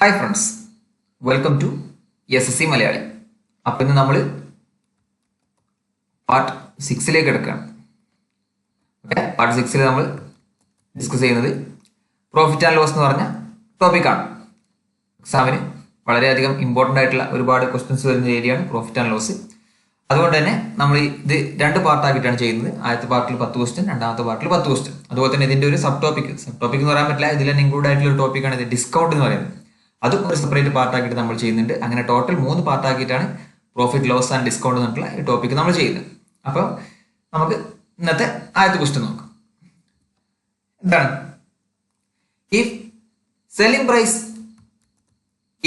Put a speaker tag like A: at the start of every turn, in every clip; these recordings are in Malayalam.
A: Hi friends, welcome to SSC Malayali. അപ്പം ഇന്ന് നമ്മൾ പാർട്ട് 6ലേക്ക് എടുക്കുകയാണ്. ഓക്കെ, പാർട്ട് 6ൽ നമ്മൾ ഡിസ്കസ് ചെയ്യുന്നത് പ്രോഫിറ്റ് ആൻഡ് ലോസ് എന്ന് പറഞ്ഞ ടോപ്പിക്കാണ്. എക്സാമിന് വളരെയധികം ഇമ്പോർട്ടൻ്റ് ആയിട്ടുള്ള ഒരുപാട് ക്വസ്റ്റ്യൻസ് വരുന്ന ഏരിയയാണ് പ്രോഫിറ്റ് ആൻഡ് ലോസ്. അതുകൊണ്ട് തന്നെ നമ്മൾ ഇത് രണ്ട് പാർട്ടാക്കിയിട്ടാണ് ചെയ്യുന്നത്. ആദ്യത്തെ പാർട്ടിൽ 10 ക്വസ്റ്റ്യൻ, രണ്ടാമത്തെ പാർട്ടിൽ 10 ക്വസ്റ്റ്യൻ. അതുപോലെ തന്നെ ഇതിൻ്റെ ഒരു സബ് ടോപ്പിക് എന്ന് പറയാൻ പറ്റില്ല, ഇതിൽ തന്നെ ഇൻക്ലൂഡ് ആയിട്ടുള്ള ഒരു ടോപ്പിക്കാണ് ഇത് ഡിസ്കൗണ്ട് എന്ന് പറയുന്നത്. അതും ഒരു സെപ്പറേറ്റ് പാർട്ടാക്കിയിട്ട് നമ്മൾ ചെയ്യുന്നുണ്ട്. അങ്ങനെ ടോട്ടൽ 3 പാർട്ടാക്കിയിട്ടാണ് പ്രോഫിറ്റ് ലോസ് ആൻഡ് ഡിസ്കൗണ്ട് എന്നുള്ള ഈ ടോപ്പിക്ക് നമ്മൾ ചെയ്യുന്നത്. അപ്പോൾ നമുക്ക് ഇന്നത്തെ ആദ്യത്തെ ക്വസ്റ്റ്യൻ നോക്കാം. എന്താണ്? If selling price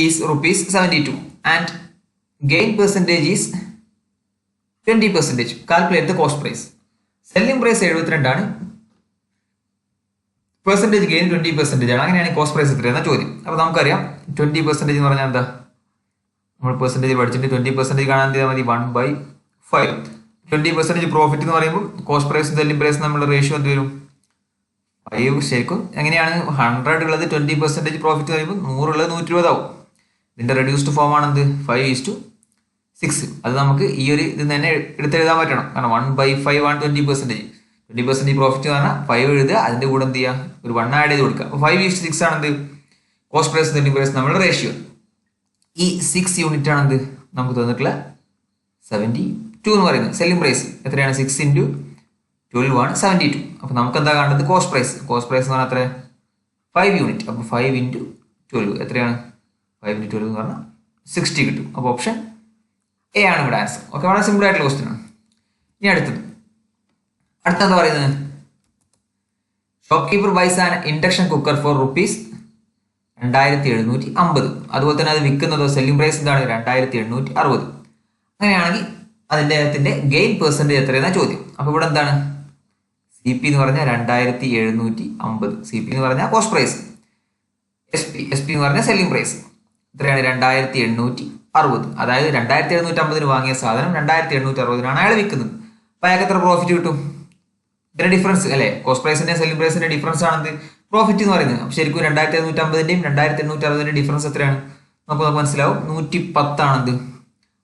A: is ₹72 and gain percentage is 20%, calculate the cost price. Selling price 72 ആണ്, പെർസെൻറ്റേജ് ഗെയിൻ 20% ആണ്. അങ്ങനെയാണ് കോസ്റ്റ് പ്രൈസ് എത്രയാണ് ചോദ്യം. അപ്പോൾ നമുക്കറിയാം 20% എന്ന് പറഞ്ഞാൽ എന്താ, നമ്മൾ പെർസെൻറ്റേജ് പഠിച്ചിട്ട് 20% കാണാൻ ചെയ്താൽ മതി 1/5. 20% പ്രോഫിറ്റ് എന്ന് പറയുമ്പോൾ കോസ്റ്റ് പ്രൈസും സെല്ലിംഗ് പ്രൈസും നമ്മുടെ റേഷ്യോ എന്ത് വരും? 5. ശരിക്കും എങ്ങനെയാണ് 100 ഉള്ളത് 20% പ്രോഫിറ്റ് പറയുമ്പോൾ 100 ഉള്ളത് 120 ആവും. ഇതിന്റെ റെഡ്യൂസ്ഡ് ഫോം ആണ് എന്ത്? 5:6. അത് നമുക്ക് ഈ ഒരു ഇത് തന്നെ എടുത്തെഴുതാൻ പറ്റണം. കാരണം 1/5 ആണ് 20%. 20% പ്രോഫിറ്റ് എന്ന് പറഞ്ഞാൽ 5 എഴുതുക, അതിന്റെ കൂടെ എന്ത് ചെയ്യുക, ഒരു 1 ആഡ് ചെയ്ത് കൊടുക്കുക. അപ്പോൾ 5:6 ആണ് എന്ത്? കോസ്റ്റ് പ്രൈസ് സെല്ലിംഗ് പ്രൈസ് നമ്മുടെ റേഷ്യോ. ഈ 6 യൂണിറ്റ് ആണ് എന്ത് നമുക്ക് തന്നിട്ടുള്ള 72 എന്ന് പറയുന്നത്. സെല്ലിംഗ് പ്രൈസ് എത്രയാണ്? 6 × 12 ആണ് 72. അപ്പോൾ നമുക്ക് എന്താ കാണുന്നത്? Cost price. കോസ്റ്റ് പ്രൈസ് എന്ന് പറഞ്ഞാൽ എത്ര? 5 യൂണിറ്റ്. അപ്പോൾ 5 × 12 എത്രയാണ്? 5 × 12 എന്ന് പറഞ്ഞാൽ 60 കിട്ടും. അപ്പോൾ ഓപ്ഷൻ എ ആണ് ഇവിടെ ആൻസർ. ഓക്കെ, വളരെ സിമ്പിൾ ആയിട്ടുള്ള ക്വസ്റ്റ്യൻ ആണ്. ഇനി അടുത്തെന്താ പറയുന്നത്? Shopkeeper buys an induction cooker for ₹2750. അതുപോലെ തന്നെ അത് വിൽക്കുന്നതോ സെല്ലിംഗ് പ്രൈസ് എന്താണ്? 2760. അങ്ങനെയാണെങ്കിൽ അതിൻ്റെ ഗെയിൻ പെർസെൻറ്റേജ് എത്രയെന്നാണ് ചോദ്യം. അപ്പോൾ ഇവിടെ എന്താണ്? CP എന്ന് പറഞ്ഞാൽ 2750. CP എന്ന് പറഞ്ഞാൽ കോസ്റ്റ് പ്രൈസ്, SP എന്ന് പറഞ്ഞാൽ സെല്ലിംഗ് പ്രൈസ്. എത്രയാണ്? 2860. അതായത് 2750 വാങ്ങിയ സാധനം 2860 അയാൾ വിൽക്കുന്നത്. അപ്പോൾ അയാൾക്ക് എത്ര പ്രോഫിറ്റ് കിട്ടും? ഇതിന്റെ ഡിഫറൻസ് അല്ലെ, കോസ്റ്റ് പ്രൈസിന്റെ സെല്ലിംഗ് പ്രൈസിന്റെ ഡിഫറൻസ് ആണ് പ്രോഫിറ്റ് എന്ന് പറയുന്നത്. അപ്പോൾ ശരിക്കും 2750ന്റെയും 2860ന്റെയും ഡിഫറൻസ് എത്രയാണ്? നമുക്ക് മനസ്സിലാവും. 110 ആണെന്ത്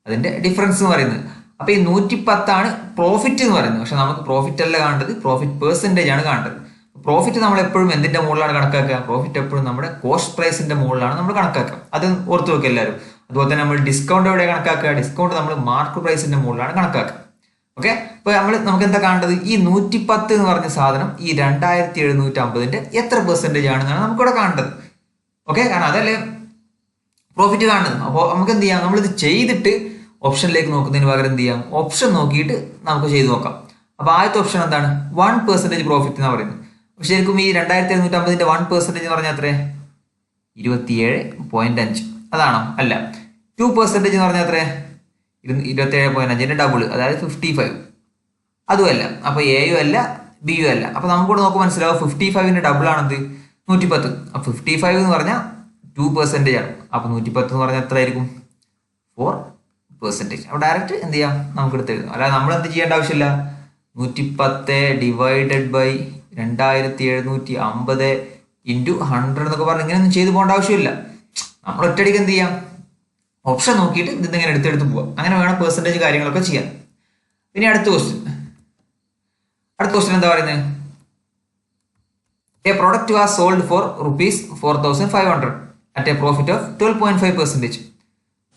A: അതിന്റെ ഡിഫറൻസ് എന്ന് പറയുന്നത്. അപ്പൊ ഈ 110 ആണ് പ്രോഫിറ്റ് എന്ന് പറയുന്നത്. പക്ഷെ നമുക്ക് പ്രോഫിറ്റ് അല്ല കാണേണ്ടത്, പ്രോഫിറ്റ് പെർസെന്റേജ് ആണ് കാണേണ്ടത്. പ്രോഫിറ്റ് നമ്മൾ എപ്പോഴും എന്തിന്റെ മുകളിലാണ് കണക്കാക്കുക? പ്രോഫിറ്റ് എപ്പോഴും നമ്മുടെ കോസ്റ്റ് പ്രൈസിന്റെ മുകളിലാണ് നമ്മൾ കണക്കാക്കുക. അത് ഓർത്ത് വെക്കുക എല്ലാവരും. അതുപോലെ തന്നെ നമ്മൾ ഡിസ്കൗണ്ട് എവിടെ കണക്കാക്കുക? ഡിസ്കൗണ്ട് നമ്മൾ മാർക്ക് പ്രൈസിന്റെ മുകളിലാണ് കണക്കാക്കുക. ഓക്കെ, അപ്പൊ നമുക്ക് എന്താ കാണേണ്ടത്? ഈ 110 എന്ന് പറഞ്ഞ സാധനം ഈ 2750ന്റെ എത്ര പെർസെന്റേജ് ആണെന്നാണ് നമുക്കിവിടെ കാണേണ്ടത്. ഓക്കെ, കാരണം അതല്ലേ പ്രോഫിറ്റ് കാണുന്നത്. അപ്പോൾ നമുക്ക് എന്ത് ചെയ്യാം? നമ്മളിത് ചെയ്തിട്ട് ഓപ്ഷനിലേക്ക് നോക്കുന്നതിന് പകരം എന്ത് ചെയ്യാം? ഓപ്ഷൻ നോക്കിയിട്ട് നമുക്ക് ചെയ്ത് നോക്കാം. അപ്പൊ ആദ്യത്തെ ഓപ്ഷൻ എന്താണ്? 1% പ്രോഫിറ്റ് എന്ന് പറയുന്നത്. ശരിക്കും ഈ 2750ന്റെ 1% എന്ന് പറഞ്ഞാൽ എത്ര? 27.5. അതാണോ? അല്ല. 2% എന്ന് പറഞ്ഞാൽ എത്ര? 27.5ന്റെ ഡബിൾ, അതായത് 55. അതുമല്ല. അപ്പൊ എയും അല്ല ബിയും അല്ല. അപ്പൊ നമുക്കിവിടെ നോക്കുമ്പോൾ മനസ്സിലാവും 55ന്റെ ഡബിൾ ആണെന്ത്? 110. അപ്പൊ 55 എന്ന് പറഞ്ഞാൽ 2% ആണ്. അപ്പൊ 110 എന്ന് പറഞ്ഞാൽ എത്ര ആയിരിക്കും? 4%. അപ്പൊ ഡയറക്റ്റ് എന്ത് ചെയ്യാം? നമുക്ക് എടുത്ത് എഴുതാം. അല്ലാതെ നമ്മൾ എന്ത് ചെയ്യേണ്ട ആവശ്യമില്ല. 110 ഡിവൈഡഡ് ബൈ 2750 ഇൻറ്റു 100 എന്നൊക്കെ പറഞ്ഞ് ഇങ്ങനെയൊന്നും ചെയ്തു പോകേണ്ട ആവശ്യമില്ല. നമ്മൾ ഒറ്റയടിക്ക് എന്ത് ചെയ്യാം? ഓപ്ഷൻ നോക്കിയിട്ട് ഇതിങ്ങനെ എടുത്തെടുത്ത് പോവാം. അങ്ങനെ വേണം പെർസെൻറ്റേജ് കാര്യങ്ങളൊക്കെ ചെയ്യാൻ. പിന്നെ അടുത്ത ക്വസ്റ്റ്യൻ എന്താ പറയുന്നത്? A product was sold for ₹4500 at a profit of 12.5%.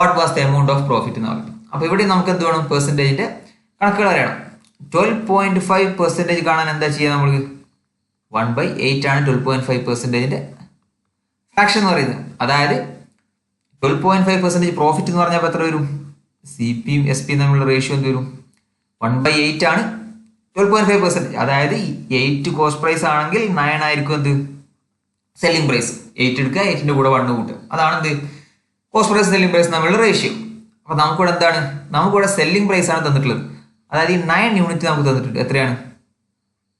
A: What was the amount of profit എന്ന് പറയുന്നത്. അപ്പൊ ഇവിടെ നമുക്ക് എന്ത് വേണം? പെർസെൻറ്റേജിന്റെ കണക്കുകൾ അറിയണം. 12.5% കാണാൻ എന്താ ചെയ്യുക? നമ്മൾ 1/8 ആണ് 12.5%ന്റെ ഫ്രാക്ഷൻ എന്ന് പറയുന്നത്. അതായത് 12.5% പ്രോഫിറ്റ് എന്ന് പറഞ്ഞാൽ എത്ര വരും? CPയും SPയും തമ്മിലുള്ള റേഷ്യോ എന്ത് വരും? 1/8 ആണ് 12.5%. അതായത് 8 കോസ്റ്റ് പ്രൈസ് ആണെങ്കിൽ 9 ആയിരിക്കും എന്ത്? Selling price. 8 എടുക്കുക, 8ന്റെ കൂടെ 1 കൂട്ടുക. അതാണ് എന്ത്? കോസ്റ്റ് പ്രൈസ് സെല്ലിംഗ് പ്രൈസ് തമ്മിലുള്ള റേഷ്യോ. അപ്പൊ നമുക്കിവിടെ എന്താണ്? നമുക്കിവിടെ സെല്ലിംഗ് പ്രൈസ് ആണ് തന്നിട്ടുള്ളത്. അതായത് ഈ 9 യൂണിറ്റ് നമുക്ക് തന്നിട്ടുണ്ട്. എത്രയാണ്?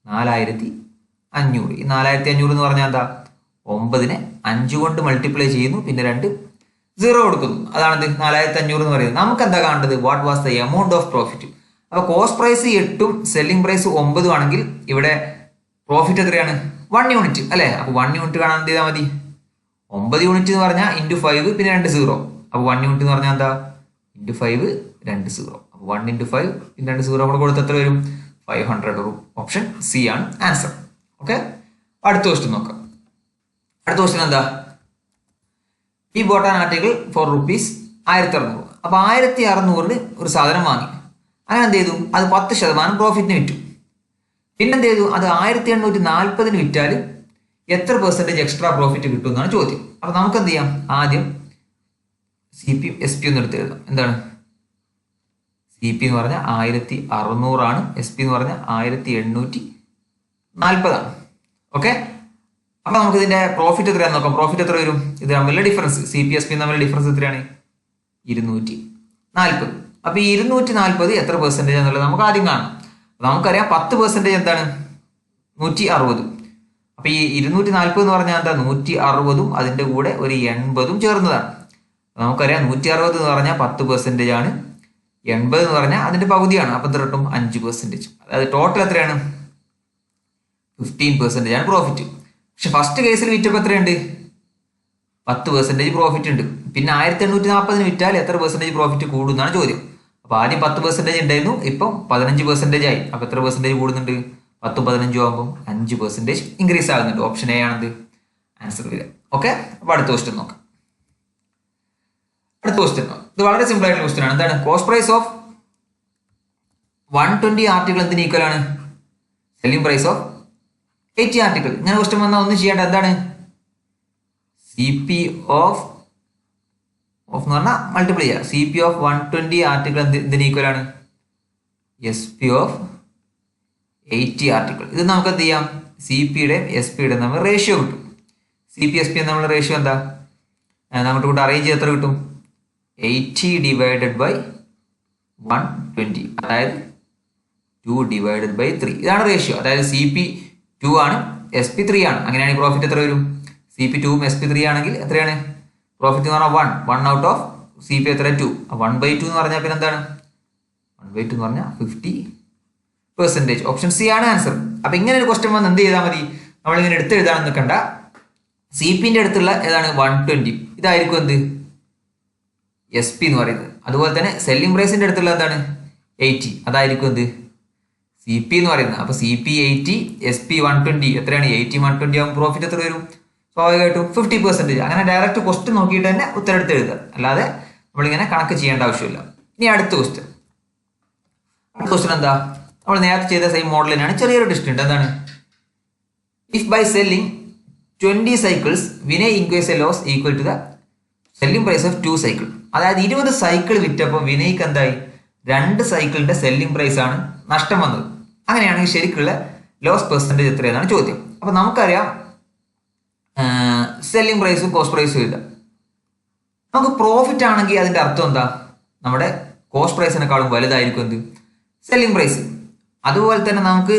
A: 4500. ഈ 4500 എന്ന് പറഞ്ഞാൽ എന്താ? 9നെ 5 കൊണ്ട് മൾട്ടിപ്ലൈ ചെയ്യുന്നു, പിന്നെ 2 0 കൊടുക്കുന്നു. അതാണ് 4500 എന്ന് പറയുന്നത്. നമുക്ക് എന്താ കാണേണ്ടത്? What was the amount of profit. അപ്പൊ കോസ്റ്റ് പ്രൈസ് 8ഉം സെല്ലിംഗ് പ്രൈസ് 9ഉം ആണെങ്കിൽ ഇവിടെ പ്രോഫിറ്റ് എത്രയാണ്? 1 യൂണിറ്റ് അല്ലെ. അപ്പൊ 1 യൂണിറ്റ് കാണാൻ എന്ത് ചെയ്താൽ മതി? 9 യൂണിറ്റ് എന്ന് പറഞ്ഞാൽ ഇൻറ്റു 5 പിന്നെ 2 സീറോ. അപ്പോൾ 1 യൂണിറ്റ് എന്ന് പറഞ്ഞാൽ എന്താ ഇൻറ്റു 5 2 സീറോ. അപ്പോൾ 1 × 5 പിന്നെ 2 സീറോ കൂടെ കൊടുത്ത് എത്ര വരും 500 വരും. ഓപ്ഷൻ സി ആണ് ആൻസർ. ഓക്കെ, അടുത്ത ക്വസ്റ്റ്യൻ നോക്കാം. അടുത്ത ക്വസ്റ്റ്യൻ എന്താ, ഈ bought an article for rupees 1600. അപ്പോൾ 1600 ഒരു സാധനം വാങ്ങി. അങ്ങനെ എന്ത് ചെയ്തു, അത് 10% പ്രോഫിറ്റിന് വിറ്റു. പിന്നെന്ത് ചെയ്തു, അത് 1840 വിറ്റാൽ എത്ര പെർസെൻറ്റേജ് എക്സ്ട്രാ പ്രോഫിറ്റ് കിട്ടും എന്നാണ് ചോദ്യം. അപ്പോൾ നമുക്ക് എന്ത് ചെയ്യാം, ആദ്യം സി പി എസ് പി ഒന്ന് എടുത്ത് എഴുതാം. എന്താണ് സി പി എന്ന് പറഞ്ഞാൽ 1600 എസ് പി എന്ന് പറഞ്ഞാൽ 1840. ഓക്കെ, അപ്പൊ നമുക്ക് ഇതിന്റെ പ്രോഫിറ്റ് എത്രയാണെന്ന് നോക്കാം. പ്രോഫിറ്റ് എത്ര വരും, ഇത് തമ്മിലുള്ള difference C P S P തമ്മിലുള്ള ഡിഫറൻസ് എത്രയാണ് 240. അപ്പൊ ഈ 240 എത്ര പെർസെൻറ്റേജ് എന്നുള്ളത് നമുക്ക് ആദ്യം കാണാം. നമുക്കറിയാം 10% എന്താണ് 160. അപ്പൊ ഈ 240 എന്ന് പറഞ്ഞാൽ എന്താ 160 അതിന്റെ കൂടെ ഒരു 80 ചേർന്നതാണ്. നമുക്കറിയാം 160 എന്ന് പറഞ്ഞാൽ 10% ആണ്, 80 എന്ന് പറഞ്ഞാൽ അതിന്റെ പകുതിയാണ്. അപ്പൊ എത്ര കിട്ടും 5%. അതായത് ടോട്ടൽ എത്രയാണ് 15% ആണ് പ്രോഫിറ്റ്. പക്ഷെ ഫസ്റ്റ് കേസിൽ വിറ്റപ്പോൾ എത്രയുണ്ട് 10% പ്രോഫിറ്റ് ഉണ്ട്. പിന്നെ 1840 വിറ്റാൽ എത്ര പെർസെൻറ്റേജ് പ്രോഫിറ്റ് കൂടും എന്നാണ് ചോദ്യം. അപ്പൊ ആദ്യം 10% ഉണ്ടായിരുന്നു, ഇപ്പം 15% ആയി. അപ്പൊ എത്ര പെർസെൻറ്റേജ് കൂടുന്നുണ്ട് 10 15 ആകുമ്പോൾ 5% ഇൻക്രീസ് ആകുന്നുണ്ട്. ഓപ്ഷൻ എ ആണത് ആൻസർ വരിക. ഓക്കെ, അപ്പൊ അടുത്ത ക്വസ്റ്റ്യൻ നോക്കാം. അടുത്ത ക്വസ്റ്റ്യൻ ഇത് വളരെ സിമ്പിൾ ആയിട്ടുള്ള ക്വസ്റ്റ്യൻ ആണ്. എന്താണ് കോസ്റ്റ് പ്രൈസ് ഓഫ് 120 ആർട്ടിക്കിൾ എന്തിന് ഈക്വൽ ആണ് സെല്ലിംഗ് പ്രൈസ് ഓഫ് 80 ആർട്ടിക്കിൾ. ഇങ്ങനെ ക്വസ്റ്റ്യൻ വന്നാൽ ഒന്നും ചെയ്യേണ്ട, എന്താണ് സി പി ഓഫ് എന്ന് പറഞ്ഞാൽ മൾട്ടിപ്ലൈ ചെയ്യുക. സി പി ഓഫ് 120 ആർട്ടിക്കിൾ എന്തിന് ഈക്വൽ ആണ് എസ് പി ഓഫ് 80 ആർട്ടിക്കിൾ. ഇത് നമുക്ക് എന്ത് ചെയ്യാം, സി പിയുടെയും എസ് പിയുടെയും നമ്മൾ റേഷ്യോ കിട്ടും. സി പി എസ് പി നമ്മുടെ റേഷ്യോ എന്താ, നമുക്ക് കൂടെ അറേഞ്ച് ചെയ്ത് എത്ര കിട്ടും 80 ഡിവൈഡഡ് ബൈ 120, അതായത് 2 ഡിവൈഡഡ് ബൈ 3. ഇതാണ് റേഷ്യോ. അതായത് സി പി 2 ആണ്, എസ് പി 3 ആണ്. അങ്ങനെയാണെങ്കിൽ പ്രോഫിറ്റ് എത്ര വരും, സി പി 2 എസ് പി 3 ആണെങ്കിൽ എത്രയാണ് പ്രോഫിറ്റ് എന്ന് പറഞ്ഞാൽ 1 ഔട്ട് ഓഫ് സി പി എത്ര 2. 1/2 എന്ന് പറഞ്ഞാൽ പിന്നെ എന്താണ് 1/2 എന്ന് പറഞ്ഞാൽ 50%. ഓപ്ഷൻ സി ആണ് ആൻസർ. അപ്പൊ ഇങ്ങനെ ഒരു ക്വസ്റ്റ്യൻ വന്ന് എന്ത് ചെയ്താൽ മതി, നമ്മളിങ്ങനെ എടുത്ത് എഴുതാണെന്ന് നിൽക്കണ്ട. സി പിന്റെ അടുത്തുള്ള ഏതാണ് 120, ഇതായിരിക്കും എന്ത് എസ് പി എന്ന് പറയുന്നത്. അതുപോലെ തന്നെ സെല്ലിംഗ് പ്രൈസിന്റെ അടുത്തുള്ള എന്താണ് 80, അതായിരിക്കും എന്ത് സി പി എന്ന് പറയുന്നത്. അപ്പൊ സി പി 80 എസ് പി 120 എത്രയാണ് 80 120 ആകുമ്പോൾ പ്രോഫിറ്റ് എത്ര വരും, സ്വാഭാവികമായിട്ടും 50%. അങ്ങനെ ഡയറക്റ്റ് ക്വസ്റ്റ്യൻ നോക്കിയിട്ട് തന്നെ ഉത്തരം എടുത്ത് എഴുതുക, അല്ലാതെ നമ്മളിങ്ങനെ കണക്ക് ചെയ്യേണ്ട ആവശ്യമില്ല. ഇനി അടുത്ത ക്വസ്റ്റ്യൻ എന്താ, നമ്മൾ നേരത്തെ ചെയ്ത സെയിം മോഡൽ തന്നെയാണ്, ചെറിയൊരു ടിസ്റ്റ് ഉണ്ട്. എന്താണ് if by selling 20 cycles Vinay incurs a loss equal to the selling price of 2 cycle. അതായത് 20 സൈക്കിൾ വിറ്റപ്പോൾ വിനയ്ക്ക് എന്തായി 2 സൈക്കിളിന്റെ സെല്ലിംഗ് പ്രൈസ് ആണ് നഷ്ടം വന്നത്. അങ്ങനെയാണെങ്കിൽ ശരിക്കുള്ള ലോസ് പെർസെൻറ്റേജ് എത്രയെന്നാണ് ചോദ്യം. അപ്പൊ നമുക്കറിയാം സെല്ലിംഗ് പ്രൈസും കോസ്റ്റ് പ്രൈസും എഴുതാം. നമുക്ക് പ്രോഫിറ്റ് ആണെങ്കിൽ അതിന്റെ അർത്ഥം എന്താ, നമ്മുടെ കോസ്റ്റ് പ്രൈസിനെക്കാളും വലുതായിരിക്കും എന്ത് സെല്ലിംഗ് പ്രൈസ്. അതുപോലെ തന്നെ നമുക്ക്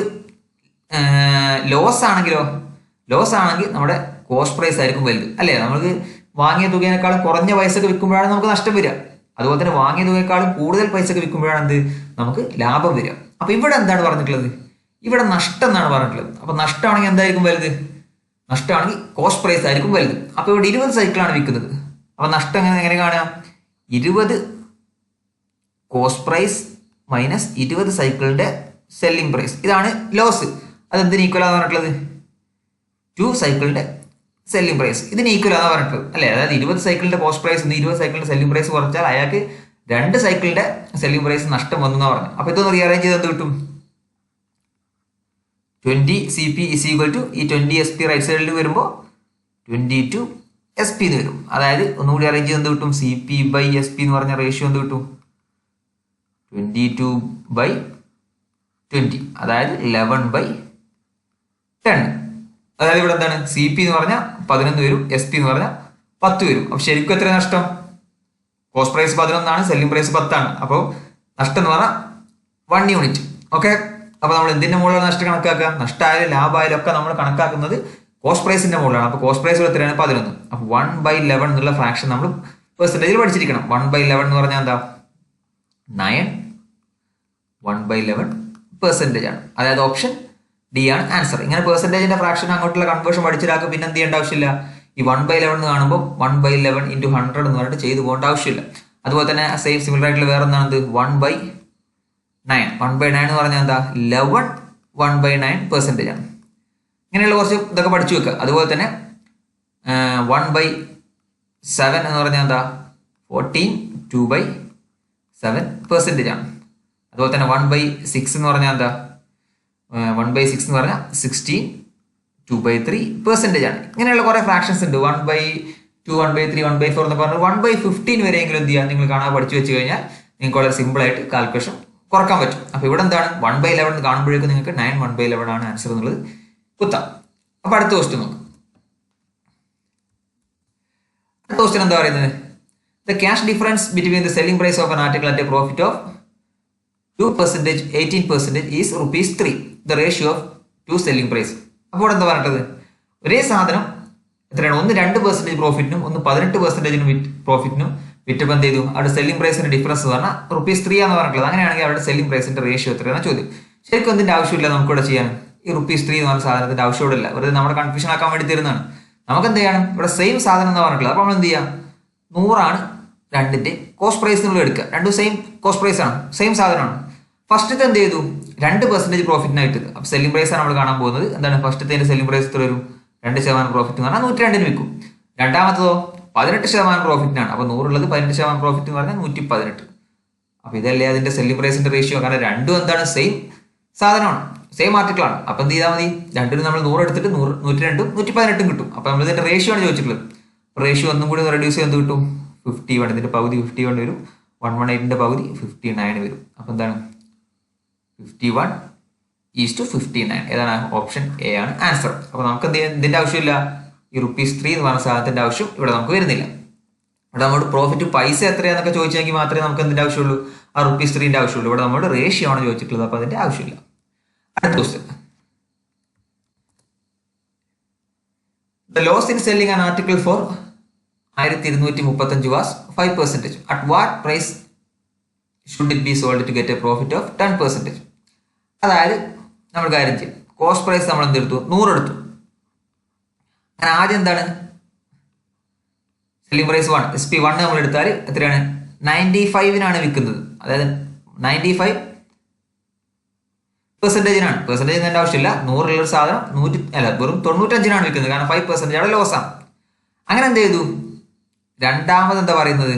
A: ലോസ് ആണെങ്കിലോ, ലോസ് ആണെങ്കിൽ നമ്മുടെ കോസ്റ്റ് പ്രൈസ് ആയിരിക്കും വലുത്, അല്ലേ? നമുക്ക് വാങ്ങിയ തുകയേക്കാളും കുറഞ്ഞ പൈസക്ക് വിൽക്കുമ്പോഴാണ് നമുക്ക് നഷ്ടം വരിക. അതുപോലെ തന്നെ വാങ്ങിയ തുകയേക്കാളും കൂടുതൽ പൈസക്ക് വിൽക്കുമ്പോഴാണ് എന്ത് നമുക്ക് ലാഭം വരിക. അപ്പൊ ഇവിടെ എന്താണ് പറഞ്ഞിട്ടുള്ളത്, ഇവിടെ നഷ്ടം എന്നാണ് പറഞ്ഞിട്ടുള്ളത്. അപ്പൊ നഷ്ടമാണെങ്കിൽ എന്തായിരിക്കും വലുത്, നഷ്ടമാണെങ്കിൽ കോസ്റ്റ് പ്രൈസ് ആയിരിക്കും വലുത്. അപ്പൊ ഇവിടെ 20 സൈക്കിളാണ് വിൽക്കുന്നത്. അപ്പൊ നഷ്ടം എങ്ങനെ കാണാം, 20 കോസ്റ്റ് പ്രൈസ് മൈനസ് 20 സൈക്കിളിന്റെ സെല്ലിംഗ് പ്രൈസ്, ഇതാണ് ലോസ്. അതെന്തിന് ഈക്വൽ ആണെന്ന് പറഞ്ഞിട്ടുള്ളത് 2 സൈക്കിളിന്റെ സെല്ലിംഗ് പ്രൈസ്, ഇതിന് ഈക്വൽ ആണെന്ന് പറഞ്ഞിട്ടുള്ളത്, അല്ലേ? അതായത് 20 സൈക്കിളിന്റെ കോസ്റ്റ് പ്രൈസ് 20 സൈക്കിളിന്റെ സെല്ലിംഗ് പ്രൈസ് കുറച്ചാൽ അയാൾക്ക് 2 സൈക്കിളിന്റെ സെല്ലിംഗ് പ്രൈസ് നഷ്ടം വന്നു എന്നാണ് പറഞ്ഞത്. അപ്പൊ ഇതൊന്ന് റീഅറേഞ്ച് ചെയ്ത് എന്ത് കിട്ടും, 20 C P is equal to ഈ 20 എസ് പി റൈറ്റ് സൈഡിൽ വരുമ്പോൾ 22 എസ് പി എന്ന് വരും. അതായത് ഒന്നുകൂടി അറേഞ്ച് ചെയ്ത് എന്ത് കിട്ടും, C P by S P എന്ന് പറഞ്ഞ റേഷ്യോ എന്ത് കിട്ടും 22/20, അതായത് 11/10. അതായത് ഇവിടെ എന്താണ് സി പി എന്ന് പറഞ്ഞാൽ 11 വരും, എസ് പി എന്ന് പറഞ്ഞാൽ 10 വരും. അപ്പൊ ശരിക്കും എത്ര നഷ്ടം, കോസ്റ്റ് പ്രൈസ് 11 ആണ്, സെല്ലിംഗ് പ്രൈസ് 10 ആണ്. അപ്പോൾ നഷ്ടം എന്ന് പറഞ്ഞാൽ 1 യൂണിറ്റ്. ഓക്കെ, അപ്പൊ നമ്മൾ എന്തിന്റെ മുകളിലാണ് നഷ്ടം കണക്കാക്കുക, നഷ്ടമായാലും ലാഭമായാലും ഒക്കെ നമ്മൾ കണക്കാക്കുന്നത് കോസ്റ്റ് പ്രൈസിന്റെ മുകളിലാണ്. അപ്പൊ കോസ്റ്റ് പ്രൈസ് എത്രയാണ് 11. അപ്പൊ 1/11 എന്നുള്ള ഫ്രാക്ഷൻ നമ്മൾ പെർസെന്റേജിൽ പഠിച്ചിരിക്കണം. 1/11 എന്ന് പറഞ്ഞാൽ എന്താ 9 1/11% ആണ്. അതായത് ഓപ്ഷൻ ഡി ആണ് ആൻസർ. ഇങ്ങനെ പെർസെന്റേജിന്റെ ഫ്രാക്ഷൻ അങ്ങോട്ടുള്ള കൺവേർഷൻ പഠിച്ചിട്ടാക്കും, പിന്നെ എന്ത് ചെയ്യേണ്ട ആവശ്യമില്ല, ഈ 1/11 എന്ന് കാണുമ്പോൾ 1/11 ഇൻറ്റു 100 എന്ന് പറഞ്ഞിട്ട് ചെയ്തു പോകേണ്ട ആവശ്യമില്ല. അതുപോലെ തന്നെ സെയിം സിമിലർ ആയിട്ടുള്ള വേറെ എന്താണ് 1/9. 1/9 എന്ന് പറഞ്ഞാൽ എന്താ 11 1/9% ആണ്. ഇങ്ങനെയുള്ള കുറച്ച് ഇതൊക്കെ പഠിച്ചു വെക്കുക. അതുപോലെ തന്നെ 1/7 എന്ന് പറഞ്ഞാൽ എന്താ 14 2/7% ആണ്. അതുപോലെ തന്നെ 1/6 എന്ന് പറഞ്ഞാൽ എന്താ 1/6 എന്ന് പറഞ്ഞാൽ 16 2/3% ആണ്. ഇങ്ങനെയുള്ള കുറെ ഫ്രാക്ഷൻസ് ഉണ്ട്. 1/2 1/3 1/4 എന്ന് പറഞ്ഞാൽ 1/15 വരെയെങ്കിലും എന്ത് ചെയ്യാം നിങ്ങൾ കാണാൻ പഠിച്ചു വെച്ച് കഴിഞ്ഞാൽ നിങ്ങൾക്ക് വളരെ സിമ്പിൾ ആയിട്ട് കാൽക്കുലേഷൻ കുറക്കാൻ പറ്റും. അപ്പൊ ഇവിടെ എന്താണ് 1/11 കാണുമ്പോഴേക്കും നിങ്ങൾക്ക് 9 1/11 ആണ് ആൻസർ എന്നുള്ളത് കുത്താം. അപ്പൊ അടുത്ത ക്വസ്റ്റ്യൻ നോക്കാം. അടുത്ത ക്വസ്റ്റ്യൻ എന്താ പറയുന്നത്? The cash difference between the selling price of an article at a profit of 2% 18% is ₹3. The ratio of two selling price. അപ്പോൾ ഇവിടെ എന്താ പറഞ്ഞത്? ഒരേ സാധനം എത്രയാണ്? ഒന്ന് 2% പ്രോഫിറ്റിനും ഒന്ന് 18% പ്രോഫിറ്റിനും വിറ്റപ്പോൾ എന്ത് ചെയ്തു? അവരുടെ സെല്ലിംഗ് പ്രൈസിന്റെ ഡിഫറൻസ് പറഞ്ഞാൽ ₹3 എന്ന് പറഞ്ഞിട്ടുള്ളത്. അങ്ങനെയാണെങ്കിൽ അവരുടെ സെല്ലിംഗ് പ്രൈസിന്റെ റേഷ്യോ എത്രയാണ് ചോദ്യം. ശരിക്കും എന്തിന്റെ ആവശ്യമില്ല നമുക്കിവിടെ ചെയ്യാൻ. ഈ ₹3 എന്ന് പറഞ്ഞ സാധനത്തിന്റെ ആവശ്യമില്ല. വെറുതെ നമ്മുടെ കൺഫ്യൂഷൻ ആക്കാൻ വേണ്ടി തരുന്നതാണ്. നമുക്ക് എന്ത് ചെയ്യണം? ഇവിടെ സെയിം സാധനം എന്ന് പറഞ്ഞിട്ടുള്ളത്. അപ്പോൾ നമ്മൾ എന്ത് ചെയ്യാം? 100 രണ്ടിന്റെ കോസ്റ്റ് പ്രൈസ് എന്നുള്ള എടുക്കുക. രണ്ടും സെയിം കോസ്റ്റ് പ്രൈസ് ആണ്, സെയിം സാധനമാണ്. ഫസ്റ്റത്തെ എന്ത് ചെയ്തു? 2% പ്രോഫിറ്റിനായിട്ട്. അപ്പൊ സെല്ലിംഗ് പ്രൈസ് ആണ് നമ്മൾ കാണാൻ പോകുന്നത്. എന്താണ് ഫസ്റ്റത്തെ സെല്ലിംഗ് പ്രൈസ് എത്ര വരും? 2% പ്രോഫിറ്റ് എന്ന് പറഞ്ഞാൽ 102 വിൽക്കും. രണ്ടാമത്തതോ 18% പ്രോഫിറ്റിനാണ്. അപ്പൊ 100 ഉള്ളത് 18% പ്രോഫിറ്റ് എന്ന് പറഞ്ഞാൽ 118. അപ്പൊ ഇതല്ലേ അതിന്റെ സെല്ലിംഗ് പ്രൈസിന്റെ റേഷ്യോ. കാരണം രണ്ടും എന്താണ് സെയിം സാധനമാണ്, സെയിം ആർട്ടിക്കിൾ ആണ്. അപ്പൊ എന്ത് ചെയ്താൽ മതി? രണ്ടിനും നമ്മൾ 100 എടുത്തിട്ട് 102 118 കിട്ടും. അപ്പൊ നമ്മൾ ഇതിന്റെ റേഷ്യോ ആണ് ചോദിച്ചിട്ടുള്ളത്. റേഷ്യോ ഒന്നും കൂടി റെഡ്യൂസ് ചെയ്ത് കിട്ടും 51. ഇതിന്റെ പകുതി 51 വരും. 118ന്റെ പകുതി 59 വരും. അപ്പൊ എന്താണ് 51:59. ഏതാണ്? ഓപ്ഷൻ എ ആണ് ആൻസർ. അപ്പൊ നമുക്ക് എന്ത് ചെയ്യാൻ ഇതിന്റെ ആവശ്യമില്ല. ഈ ₹3 എന്ന് പറഞ്ഞ സാധനത്തിന്റെ ആവശ്യം ഇവിടെ നമുക്ക് വരുന്നില്ല. ഇവിടെ നമ്മുടെ പ്രോഫിറ്റ് പൈസ എത്രയാന്നൊക്കെ ചോദിച്ചെങ്കിൽ മാത്രമേ നമുക്ക് എന്തിന്റെ ആവശ്യമുള്ളൂ? ആ ₹3ന്റെ ആവശ്യമുള്ളൂ. ഇവിടെ നമ്മുടെ റേഷ്യോ ആണ് ചോദിച്ചിട്ടുള്ളത്. അപ്പൊ അതിന്റെ ആവശ്യമില്ല. അടുത്ത question. The loss in selling an article for 1235 was 5%. At what price should it be sold to get a profit of 10%? അതായത് നമ്മൾ കാര്യം ചെയ്യും. കോസ്റ്റ് പ്രൈസ് നമ്മൾ എന്തെടുത്തു? 100 എടുത്തു. അങ്ങനെ ആദ്യം എന്താണ് സെല്ലിംഗ് പ്രൈസ് 1 SP1 നമ്മൾ എടുത്താൽ എത്രയാണ്? 95 വിൽക്കുന്നത്. അതായത് 95% പെർസെന്റേജ് എന്റെ ആവശ്യമില്ല. 100 ഒരു സാധനം വെറും 95 വിൽക്കുന്നത്. കാരണം 5% അവിടെ ലോസ് ആണ്. അങ്ങനെ എന്ത് ചെയ്തു? രണ്ടാമത് എന്താ പറയുന്നത്?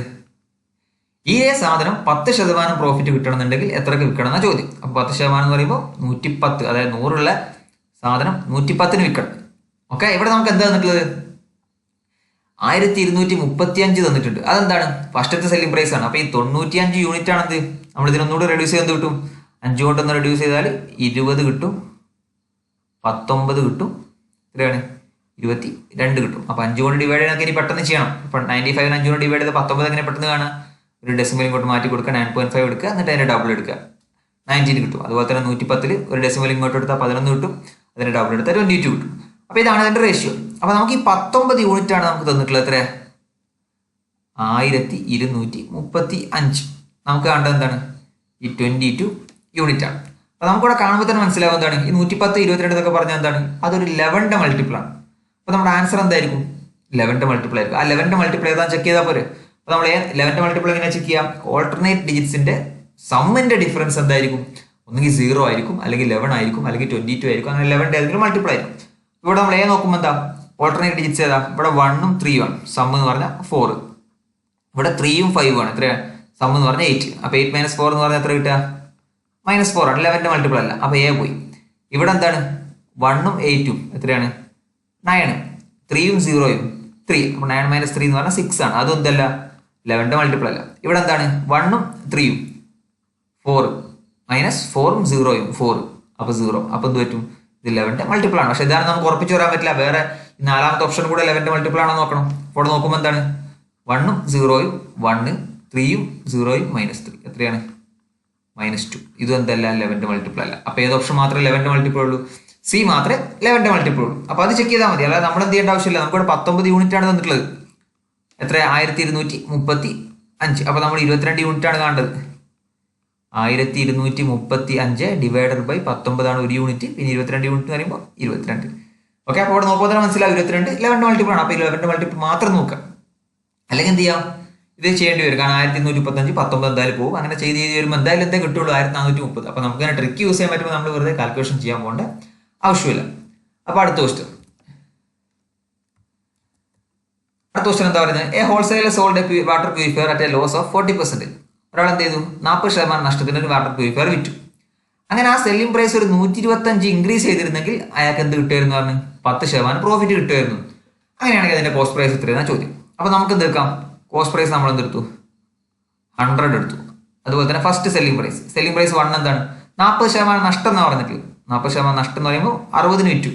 A: ഈ സാധനം 10% പ്രോഫിറ്റ് കിട്ടണമെന്നുണ്ടെങ്കിൽ എത്രക്ക് വിൽക്കണം എന്നാ ചോദ്യം. അപ്പൊ 10% എന്ന് പറയുമ്പോൾ 110. അതായത് 100 സാധനം 110 വിൽക്കണം. ഓക്കെ, ഇവിടെ നമുക്ക് എന്താ തന്നിട്ടുള്ളത്? 1235 തന്നിട്ടുണ്ട്. അതെന്താണ്? ഫസ്റ്റത്തെ സെല്ലിംഗ് പ്രൈസ് ആണ്. അപ്പൊ ഈ 95 യൂണിറ്റ് ആണെന്ത് നമ്മൾ ഇതിനൊന്നുകൂടി റെഡ്യൂസ് ചെയ്ത് കിട്ടും. 5 കൊണ്ടൊന്ന് റെഡ്യൂസ് ചെയ്താൽ 20 കിട്ടും, 19 കിട്ടും, എത്രയാണ്? 22 കിട്ടും. അപ്പൊ 5 കൊണ്ട് ഡിവൈഡ് ചെയ്യാനൊക്കെ ഇനി പെട്ടെന്ന് ചെയ്യണം. ഇപ്പൊ 95 5 കൊണ്ട് ഡിവൈഡ് ചെയ്ത് 19 എങ്ങനെ പെട്ടെന്ന് കാണാം? ഒരു ഡെസിമൽ ഇങ്ങോട്ട് മാറ്റി കൊടുക്കുക, 9.5 എടുക്കുക, എന്നിട്ട് അതിന്റെ ഡബിൾ എടുക്കുക, 19 കിട്ടും. അതുപോലെ തന്നെ 110 ഒരു ഡെസിമൽ ഇങ്ങോട്ട് എടുത്താൽ 11 കിട്ടും, അതിന്റെ ഡബിൾ എടുത്താൽ 22 കിട്ടും. അപ്പൊ ഇതാണ് അതിന്റെ റേഷ്യോ. അപ്പൊ നമുക്ക് ഈ 19 യൂണിറ്റ് ആണ് നമുക്ക് തന്നിട്ടുള്ളത്. എത്ര? 1235. നമുക്ക് കണ്ടത് എന്താണ്? ഈ 22 യൂണിറ്റ് ആണ്. അപ്പൊ നമുക്കിവിടെ കാണുമ്പോൾ തന്നെ മനസ്സിലാവും എന്താണ് ഈ 110 22 എന്നൊക്കെ പറഞ്ഞാൽ എന്താണ്? അതൊരു 11ന്റെ മൾട്ടിപ്പിൾ ആണ്. അപ്പൊ നമ്മുടെ ആൻസർ എന്തായിരിക്കും? 11ന്റെ മൾട്ടിപ്പിൾ ആയിരിക്കും. ആ 11ന്റെ മൾട്ടിപ്പിൾ ഏതാ ചെക്ക് ചെയ്താൽ പോരെ. അപ്പൊ നമ്മൾ 11ന്റെ മൾട്ടിപ്പിൾ എങ്ങനെ ചെക്ക് ചെയ്യാം? ഓൾട്ടർനേറ്റ് ഡിജിറ്റ്സിന്റെ സമ്മിന്റെ ഡിഫറൻസ് എന്തായിരിക്കും? ഒന്നുകിൽ 0 ആയിരിക്കും, അല്ലെങ്കിൽ 11 ആയിരിക്കും, അല്ലെങ്കിൽ 22 ആയിരിക്കും. അങ്ങനെ 11ന്റെ ഏതെങ്കിലും മൾട്ടിപ്പിൾ ആയിരിക്കും. ഇവിടെ നമ്മൾ നോക്കുമ്പോൾ എന്താ? ഓൾട്ടർനേറ്റ് ഡിജിറ്റ്സ് ഏതാ? ഇവിടെ 1ഉം 3ഉം ആണ്. സം എന്ന് പറഞ്ഞാൽ 4. ഇവിടെ 3ഉം 5ഉം ആണ്. എത്രയാണ്? സം എന്ന് പറഞ്ഞാൽ 8. അപ്പൊ 8 - 4 എന്ന് പറഞ്ഞാൽ എത്ര കിട്ടുക? -4 ആണ്. 11ന്റെ മൾട്ടിപ്പിൾ അല്ല. അപ്പൊ എ പോയി. ഇവിടെ എന്താണ്? 1ഉം 8ഉം എത്രയാണ്? 9. 3ഉം 0ഉം 3. അപ്പൊ 9 - 3 എന്ന് പറഞ്ഞാൽ 6 ആണ്. അതും എന്തല്ല? 11ന്റെ മൾട്ടിപ്പിൾ അല്ല. ഇവിടെ എന്താണ്? 1ഉം 3ഉം 4 -4ഉം 0ഉം 4. അപ്പൊ 0. അപ്പൊ എന്ത് പറ്റും? ഇത് 11ന്റെ മൾട്ടിപ്പിൾ ആണ്. പക്ഷെ ഇതാണ് നമുക്ക് ഉറപ്പിച്ചു വരാൻ പറ്റില്ല. വേറെ നാലാമത്തെ ഓപ്ഷൻ കൂടെ 11ന്റെ മൾട്ടിപ്പിൾ ആണോ നോക്കണം. ഇവിടെ നോക്കുമ്പോൾ എന്താണ്? 1ഉം 0ഉം 1, 3ഉം 0ഉം -3 എത്രയാണ്? -2. ഇതും എന്തല്ല? 11ന്റെ മൾട്ടിപ്പിൾ അല്ല. അപ്പൊ ഏത് ഓപ്ഷൻ മാത്രമേ 11ന്റെ മൾട്ടിപ്പിൾ ഉള്ളൂ? സി മാത്രമേ 11ന്റെ മൾട്ടിപ്പിൾ ഉള്ളൂ. അപ്പൊ അത് ചെക്ക് ചെയ്താൽ മതി. അല്ലാതെ നമ്മൾ എന്ത് ചെയ്യേണ്ട ആവശ്യമില്ല. നമുക്കിവിടെ 19 യൂണിറ്റ് ആണ് തന്നിട്ടുള്ളത്. എത്ര? 1235. അപ്പൊ നമ്മൾ 22 യൂണിറ്റ് ആണ് കാണേണ്ടത്. 1235 ഡിവൈഡഡ് ബൈ 19 ആണ് ഒരു യൂണിറ്റ്. പിന്നെ 22 യൂണിറ്റ് എന്ന് പറയുമ്പോൾ 22. ഓക്കെ, അപ്പോൾ അവിടെ നോക്കുമ്പോൾ തന്നെ മനസ്സിലാവും 22 11 മൾട്ടിപ്പിൾ ആണ്. അപ്പോൾ 11 മൾട്ടിപ്പിൾ മാത്രം നോക്കുക. അല്ലെങ്കിൽ എന്ത് ചെയ്യാം, ഇത് ചെയ്യേണ്ടി വരും. കാരണം 1135 19 എന്തായാലും പോകും. അങ്ങനെ ചെയ്ത് വരുമ്പോൾ എന്തായാലും എന്തേ കിട്ടുള്ളൂ 1430. അപ്പോൾ നമുക്ക് അങ്ങനെ ട്രിക്ക് യൂസ് ചെയ്യാൻ പറ്റുമ്പോൾ നമ്മൾ വെറുതെ കാൽക്കുലേഷൻ ചെയ്യാൻ പോകേണ്ട ആവശ്യമില്ല. അപ്പോൾ അടുത്ത ക്വസ്റ്റ്യൻ എന്താ പറയുന്നത്? A wholesaler sold a water purifier at a loss of 40%. ഒരാൾ എന്ത് ചെയ്തു? 40% നഷ്ടത്തിന് ഒരു വാട്ടർ പ്യൂരിഫയർ വിറ്റു. അങ്ങനെ ആ സെല്ലിംഗ് പ്രൈസ് ഒരു 125 ഇൻക്രീസ് ചെയ്തിരുന്നെങ്കിൽ അയാൾക്ക് എന്ത് കിട്ടുമായിരുന്നു പറഞ്ഞു? 10% പ്രോഫിറ്റ് കിട്ടുമായിരുന്നു. അങ്ങനെയാണെങ്കിൽ അതിന്റെ കോസ്റ്റ് പ്രൈസ് എത്രയാണ് ചോദ്യം. അപ്പോൾ നമുക്ക് എന്ത് എടുക്കാം? കോസ്റ്റ് പ്രൈസ് നമ്മൾ എന്തെടുത്തു? 100 എടുത്തു. അതുപോലെ തന്നെ ഫസ്റ്റ് സെല്ലിംഗ് പ്രൈസ് 1 എന്താണ്? 40% നഷ്ടം എന്നാണ് പറഞ്ഞിട്ട്. 40% നഷ്ടം എന്ന് പറയുമ്പോൾ 60 വിറ്റു.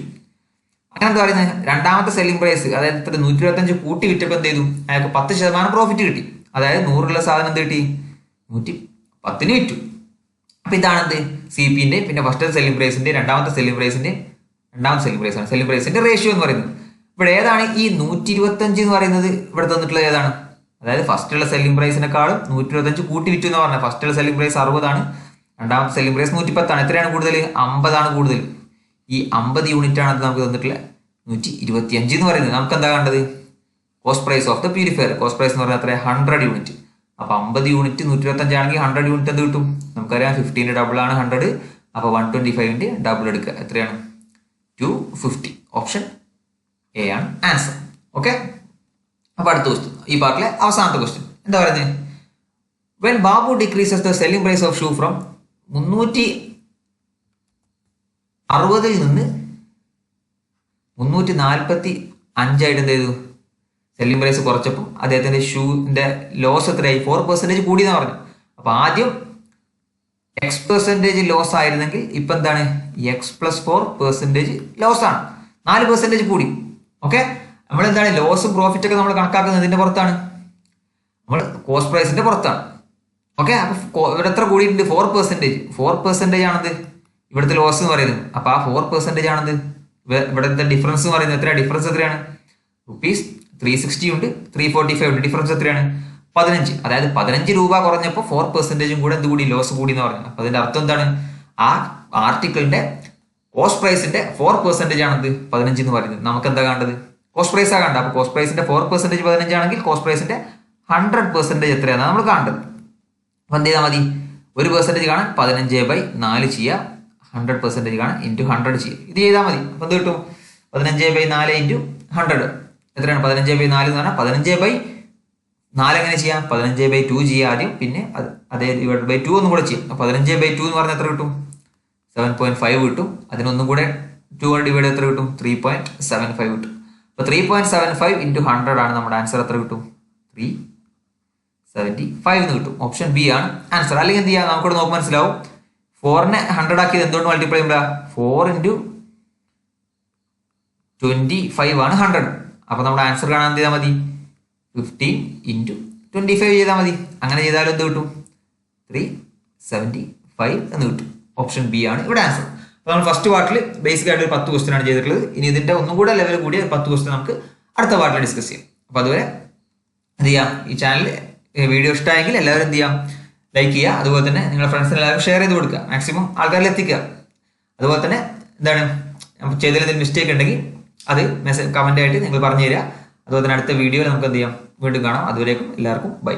A: അങ്ങനെ എന്താ പറയുന്നത്? രണ്ടാമത്തെ സെല്ലിംഗ് പ്രൈസ് അതായത് 125 കൂട്ടി വിറ്റപ്പോൾ എന്ത് ചെയ്തു? അയാൾക്ക് 10% പ്രോഫിറ്റ് കിട്ടി. അതായത് 100 സാധനം എന്ത് കിട്ടി? 110 വിറ്റു. അപ്പൊ ഇതാണ് എന്ത്? CP-ന്റെ പിന്നെ ഫസ്റ്റ് സെല്ലിംഗ് പ്രൈസിന്റെ രണ്ടാമത്തെ സെല്ലിംഗ് പ്രൈസിന്റെ റേഷ്യോ എന്ന് പറയുന്നത്. ഇവിടെ ഏതാണ് ഈ 125 എന്ന് പറയുന്നത്? ഇവിടെ തന്നിട്ടുള്ളത് ഏതാണ്? അതായത് ഫസ്റ്റുള്ള സെല്ലിംഗ് പ്രൈസിനെക്കാളും 125 കൂട്ടി വിറ്റു എന്ന് പറഞ്ഞാൽ ഫസ്റ്റുള്ള സെല്ലിംഗ് പ്രൈസ് 60 ആണ്, രണ്ടാമത്തെ സെല്ലിംഗ് പ്രൈസ് 110 ആണ്. എത്രയാണ് കൂടുതൽ? 50 ആണ് കൂടുതൽ. ഈ 50 യൂണിറ്റ് ആണ് നമുക്ക് തന്നിട്ടുള്ള 125 എന്ന് പറയുന്നത്. നമുക്ക് എന്താ കണ്ടത്? Cost price of the purifier. Cost price എന്ന് പറഞ്ഞാൽ എത്ര? 100 യൂണിറ്റ്. അപ്പൊ 50 യൂണിറ്റ് 125 ആണെങ്കിൽ 100 യൂണിറ്റ് എന്ത് കിട്ടും? നമുക്കറിയാം 15 ഡബിൾ ആണ് 100. അപ്പൊ 125 ഡബിൾ എടുക്കുക. എത്രയാണ്? 250. ഓപ്ഷൻ എ ആണ് ആൻസർ. ഓക്കെ, അപ്പൊ അടുത്ത ക്വസ്റ്റ്യൻ, ഈ പാർട്ടിലെ അവസാനത്തെ ക്വസ്റ്റ്യൻ എന്താ പറയുന്നത്? When Babu decreases the selling price of shoe from 360 നിന്ന് 345 ആയിട്ട് എന്ത് ചെയ്തു? സെല്ലിംഗ് പ്രൈസ് കുറച്ചപ്പോൾ അദ്ദേഹത്തിന്റെ ഷൂവിന്റെ ലോസ് എത്രയായി? 4% കൂടി എന്ന് പറഞ്ഞു. അപ്പൊ ആദ്യം X% ലോസ് ആയിരുന്നെങ്കിൽ ഇപ്പൊ എന്താണ്? X+4% ലോസ് ആണ്. 4% കൂടി. ഓക്കെ, നമ്മൾ എന്താണ് ലോസും പ്രോഫിറ്റ് ഒക്കെ നമ്മൾ കണക്കാക്കുന്നത് ഇതിന്റെ പുറത്താണ്, നമ്മൾ കോസ്റ്റ് പ്രൈസിന്റെ പുറത്താണ്. ഓക്കെ, അപ്പൊ ഇവിടെ എത്ര കൂടിയിട്ടുണ്ട്? 4% ആണത് ഇവിടുത്തെ ലോസ് എന്ന് പറയുന്നത്. അപ്പൊ ആ 4% ആണത് ഇവിടുത്തെ ഡിഫറൻസ് എന്ന് പറയുന്നത്. എത്രയാണ് ഡിഫറൻസ്? എത്രയാണ്? ₹360 ഉണ്ട്, 345 ഉണ്ട്. ഡിഫറൻസ് എത്രയാണ്? 15. അതായത് 15 രൂപ കുറഞ്ഞപ്പോൾ 4% കൂടെ എന്ത് കൂടി? ലോസ് കൂടി എന്ന് പറയുന്നത്. അപ്പൊ അതിന്റെ അർത്ഥം എന്താണ്? ആ ആർട്ടിക്കിളിന്റെ കോസ്റ്റ് പ്രൈസിന്റെ 4% ആണത് 15 എന്ന് പറയുന്നത്. നമുക്ക് എന്താ കണ്ടത്? കോസ്റ്റ് പ്രൈസ് ആ കണ്ടത്. അപ്പൊ കോസ്റ്റ് പ്രൈസിന്റെ 4% 15 ആണെങ്കിൽ കോസ്റ്റ് പ്രൈസിന്റെ 100% എത്രയാണ് നമ്മൾ കാണേണ്ടത്. അപ്പൊ എന്ത് ചെയ്താൽ മതി? 1% കാണാൻ 15/4 ചെയ്യുക, 100% കാണാൻ × 100 ചെയ്യുക. ഇത് ചെയ്താൽ മതി. അപ്പൊ എന്ത് കിട്ടും? 15/4 × 100 എത്രയാണ്? 15/4 എന്ന് പറഞ്ഞാൽ 15/4 എങ്ങനെ ചെയ്യാം? 15/2 ചെയ്യുക ആദ്യം, പിന്നെ അതേ /2 ഒന്നും കൂടെ ചെയ്യാം. 15/2 എന്ന് പറഞ്ഞാൽ എത്ര കിട്ടും? 7.5 കിട്ടും. അതിനൊന്നും കൂടെ 2 ഡിവൈഡ് എത്ര കിട്ടും? 3.75 കിട്ടും. അപ്പൊ 3.75 × 100 ആണ് നമ്മുടെ ആൻസർ. എത്ര കിട്ടും? 375 എന്ന് കിട്ടും. ഓപ്ഷൻ ബി ആണ് ആൻസർ. അല്ലെങ്കിൽ എന്ത് ചെയ്യാം? നമുക്കിവിടെ നോക്കുമ്പോൾ മനസ്സിലാവും 4നെ 100 ആക്കിയത് എന്തുകൊണ്ട് മൾട്ടിപ്ലൈ ചെയ്യുമ്പോൾ 4 × 25 ആണ് 100. അപ്പൊ നമ്മുടെ ആൻസർ കാണാൻ എന്ത് ചെയ്താൽ മതി? 15 × 25 ചെയ്താൽ മതി. അങ്ങനെ ചെയ്താലും എന്ത് കിട്ടും? 375 എന്ന് കിട്ടും. ഓപ്ഷൻ ബി ആണ് ഇവിടെ ആൻസർ. അപ്പോൾ നമ്മൾ ഫസ്റ്റ് പാർട്ടിൽ ബേസിക് ആയിട്ട് ഒരു 10 ക്വസ്റ്റ്യൻ ആണ് ചെയ്തിട്ടുള്ളത്. ഇനി ഇതിന്റെ ഒന്നും കൂടെ ലെവൽ കൂടിയ 10 ക്വസ്റ്റ്യൻ നമുക്ക് അടുത്ത പാർട്ടിൽ ഡിസ്കസ് ചെയ്യാം. അപ്പൊ അതുവരെ എന്ത് ചെയ്യാം? ഈ ചാനൽ വീഡിയോ ഇഷ്ടമായെങ്കിൽ എല്ലാവരും എന്ത് ചെയ്യാം? ലൈക്ക് ചെയ്യുക. അതുപോലെ തന്നെ നിങ്ങളുടെ ഫ്രണ്ട്സിന് എല്ലാവരും ഷെയർ ചെയ്ത് കൊടുക്കുക. മാക്സിമം ആൾക്കാരിൽ എത്തിക്കുക. അതുപോലെ തന്നെ എന്താണ് ചെയ്തതിൽ മിസ്റ്റേക്ക് ഉണ്ടെങ്കിൽ അത് മെസ്സേജ് കമന്റ് ആയിട്ട് നിങ്ങൾ പറഞ്ഞു തരിക. അതുപോലെ തന്നെ അടുത്ത വീഡിയോയിൽ നമുക്ക് എന്ത് ചെയ്യാം? വീണ്ടും കാണാം. അതുവരേക്കും എല്ലാവർക്കും ബൈ.